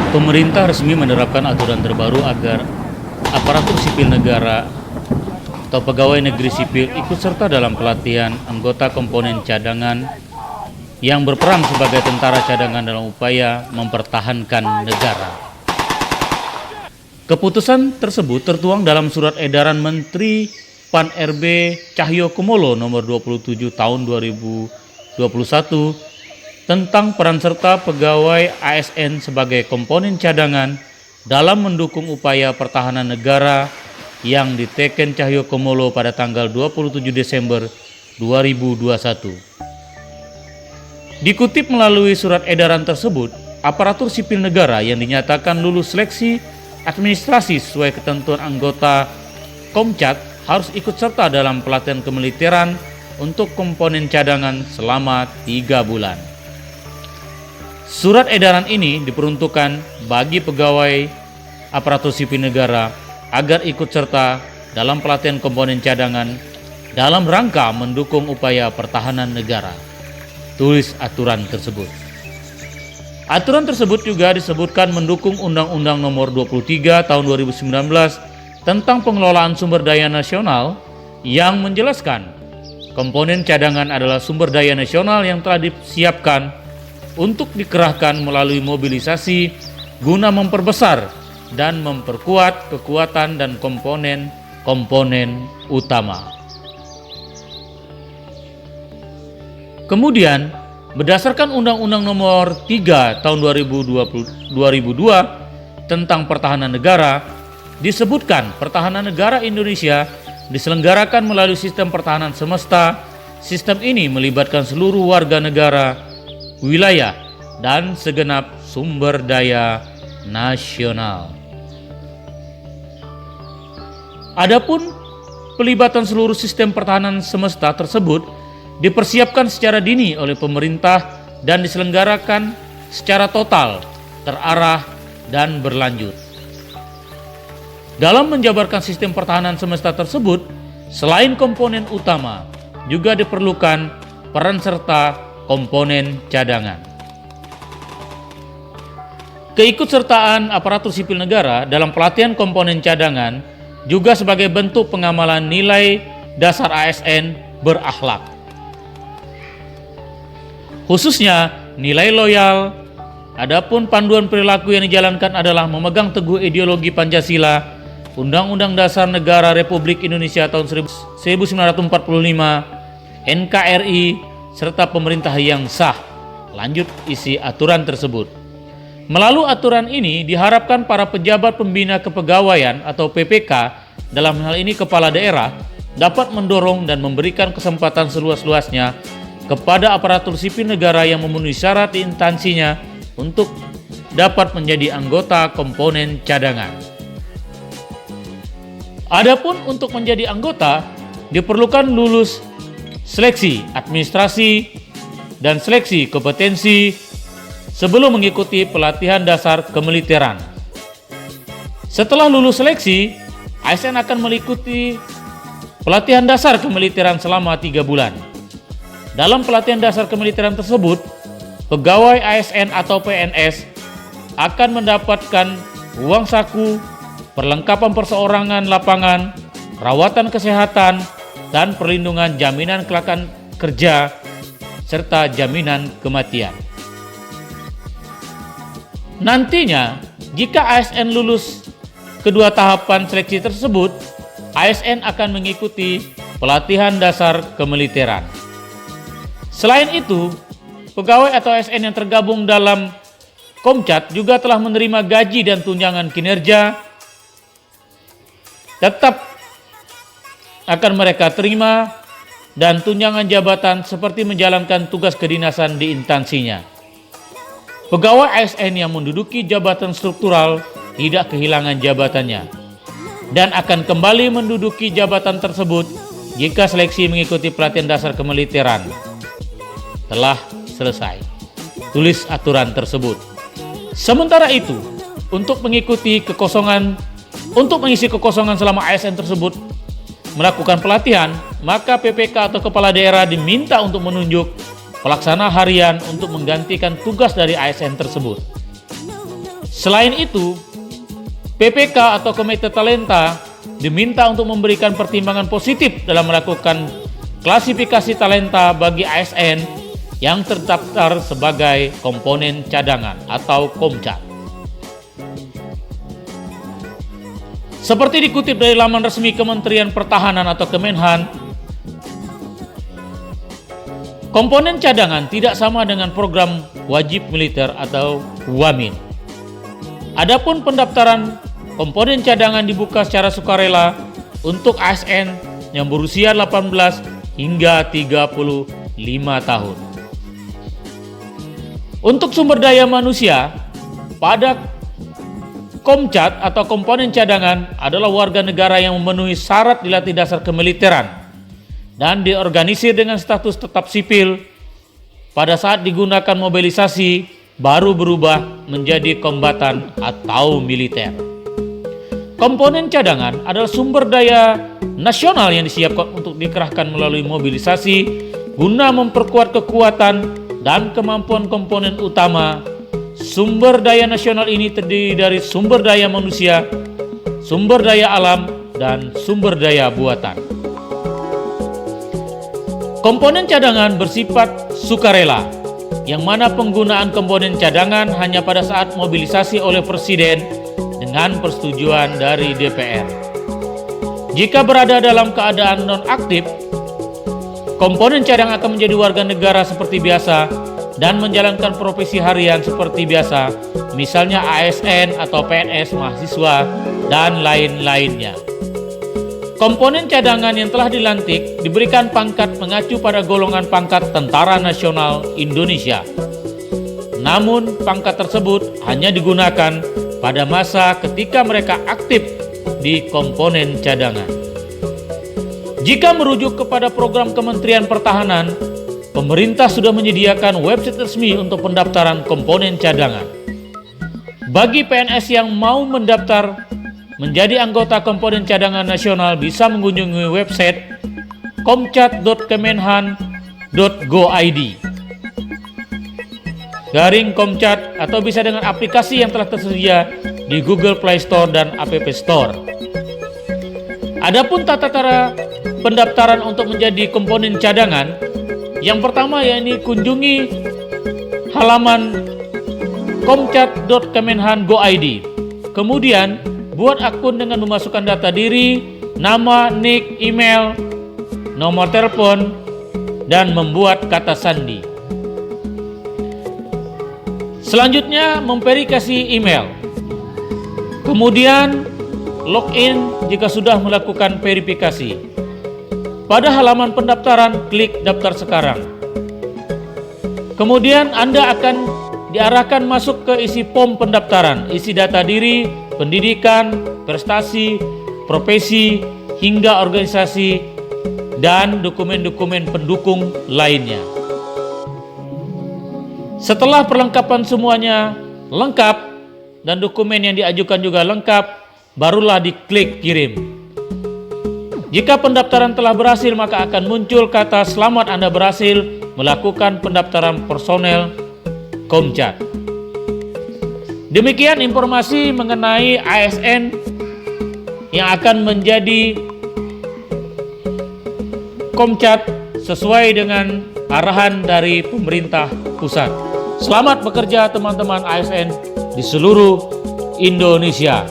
Pemerintah resmi menerapkan aturan terbaru agar aparatur sipil negara atau pegawai negeri sipil ikut serta dalam pelatihan anggota komponen cadangan yang berperan sebagai tentara cadangan dalam upaya mempertahankan negara. Keputusan tersebut tertuang dalam surat edaran Menteri Pan-RB Cahyokumolo nomor 27 tahun 2021 tentang peran serta pegawai ASN sebagai komponen cadangan dalam mendukung upaya pertahanan negara yang diteken Cahyokumolo pada tanggal 27 Desember 2021. Dikutip melalui surat edaran tersebut, aparatur sipil negara yang dinyatakan lulus seleksi administrasi sesuai ketentuan anggota Komcat harus ikut serta dalam pelatihan kemiliteran untuk komponen cadangan selama 3 bulan. Surat edaran ini diperuntukkan bagi pegawai aparatur sipil negara agar ikut serta dalam pelatihan komponen cadangan dalam rangka mendukung upaya pertahanan negara. Tulis aturan tersebut. Aturan tersebut juga disebutkan mendukung Undang-Undang Nomor 23 Tahun 2019 tentang pengelolaan sumber daya nasional yang menjelaskan komponen cadangan adalah sumber daya nasional yang telah disiapkan untuk dikerahkan melalui mobilisasi guna memperbesar dan memperkuat kekuatan dan komponen utama. Kemudian, berdasarkan Undang-Undang Nomor 3 Tahun 2002 tentang Pertahanan Negara, disebutkan pertahanan negara Indonesia diselenggarakan melalui sistem pertahanan semesta. Sistem ini melibatkan seluruh warga negara, wilayah, dan segenap sumber daya nasional. Adapun pelibatan seluruh sistem pertahanan semesta tersebut dipersiapkan secara dini oleh pemerintah dan diselenggarakan secara total, terarah, dan berlanjut. Dalam menjabarkan sistem pertahanan semesta tersebut, selain komponen utama, juga diperlukan peran serta komponen cadangan. Keikutsertaan aparatur sipil negara dalam pelatihan komponen cadangan juga sebagai bentuk pengamalan nilai dasar ASN berakhlak. Khususnya nilai loyal. Adapun panduan perilaku yang dijalankan adalah memegang teguh ideologi Pancasila, Undang-Undang Dasar Negara Republik Indonesia tahun 1945, NKRI, serta pemerintah yang sah. Lanjut isi aturan tersebut. Melalui aturan ini diharapkan para pejabat pembina kepegawaian atau PPK, dalam hal ini kepala daerah, dapat mendorong dan memberikan kesempatan seluas-luasnya kepada aparatur sipil negara yang memenuhi syarat di instansinya untuk dapat menjadi anggota komponen cadangan. Adapun untuk menjadi anggota diperlukan lulus seleksi administrasi dan seleksi kompetensi sebelum mengikuti pelatihan dasar kemiliteran. Setelah lulus seleksi, ASN akan mengikuti pelatihan dasar kemiliteran selama 3 bulan. Dalam pelatihan dasar kemiliteran tersebut, pegawai ASN atau PNS akan mendapatkan uang saku, perlengkapan perseorangan lapangan, rawatan kesehatan, dan perlindungan jaminan kecelakaan kerja, serta jaminan kematian. Nantinya, jika ASN lulus kedua tahapan seleksi tersebut, ASN akan mengikuti pelatihan dasar kemiliteran. Selain itu, pegawai atau ASN yang tergabung dalam Komcat juga telah menerima gaji dan tunjangan kinerja tetap akan mereka terima dan tunjangan jabatan seperti menjalankan tugas kedinasan di instansinya. Pegawai ASN yang menduduki jabatan struktural tidak kehilangan jabatannya dan akan kembali menduduki jabatan tersebut jika seleksi mengikuti pelatihan dasar kemiliteran telah selesai. Tulis aturan tersebut. Sementara itu, untuk mengisi kekosongan selama ASN tersebut melakukan pelatihan, maka PPK atau kepala daerah diminta untuk menunjuk pelaksana harian untuk menggantikan tugas dari ASN tersebut. Selain itu, PPK atau Komite Talenta diminta untuk memberikan pertimbangan positif dalam melakukan klasifikasi talenta bagi ASN yang terdaftar sebagai komponen cadangan atau Komcat. Seperti dikutip dari laman resmi Kementerian Pertahanan atau Kemenhan, komponen cadangan tidak sama dengan program wajib militer atau WAMIN. Adapun pendaftaran komponen cadangan dibuka secara sukarela untuk ASN yang berusia 18 hingga 35 tahun. Untuk sumber daya manusia, pada Komcat atau komponen cadangan adalah warga negara yang memenuhi syarat dilatih dasar kemiliteran dan diorganisir dengan status tetap sipil. Pada saat digunakan mobilisasi, baru berubah menjadi kombatan atau militer. Komponen cadangan adalah sumber daya nasional yang disiapkan untuk dikerahkan melalui mobilisasi guna memperkuat kekuatan dan kemampuan komponen utama. Sumber daya nasional ini terdiri dari sumber daya manusia, sumber daya alam, dan sumber daya buatan. Komponen cadangan bersifat sukarela, yang mana penggunaan komponen cadangan hanya pada saat mobilisasi oleh Presiden dengan persetujuan dari DPR. Jika berada dalam keadaan non-aktif, komponen cadangan akan menjadi warga negara seperti biasa dan menjalankan profesi harian seperti biasa, misalnya ASN atau PNS, mahasiswa, dan lain-lainnya. Komponen cadangan yang telah dilantik diberikan pangkat mengacu pada golongan pangkat Tentara Nasional Indonesia. Namun, pangkat tersebut hanya digunakan pada masa ketika mereka aktif di komponen cadangan. Jika merujuk kepada program Kementerian Pertahanan, pemerintah sudah menyediakan website resmi untuk pendaftaran komponen cadangan. Bagi PNS yang mau mendaftar menjadi anggota komponen cadangan nasional bisa mengunjungi website komcat.kemenhan.go.id /komcat atau bisa dengan aplikasi yang telah tersedia di Google Play Store dan App Store. Adapun tata cara pendaftaran untuk menjadi komponen cadangan, yang pertama yakni kunjungi halaman komcat.kemenhan.go.id. Kemudian buat akun dengan memasukkan data diri, nama, nick, email, nomor telepon, dan membuat kata sandi. Selanjutnya memverifikasi email. Kemudian login jika sudah melakukan verifikasi. Pada halaman pendaftaran, klik daftar sekarang. Kemudian Anda akan diarahkan masuk ke isi form pendaftaran, isi data diri, pendidikan, prestasi, profesi, hingga organisasi, dan dokumen-dokumen pendukung lainnya. Setelah perlengkapan semuanya lengkap dan dokumen yang diajukan juga lengkap, barulah diklik kirim. Jika pendaftaran telah berhasil, maka akan muncul kata "Selamat, Anda berhasil melakukan pendaftaran personel Komcat". Demikian informasi mengenai ASN yang akan menjadi Komcat sesuai dengan arahan dari pemerintah pusat. Selamat bekerja teman-teman ASN di seluruh Indonesia.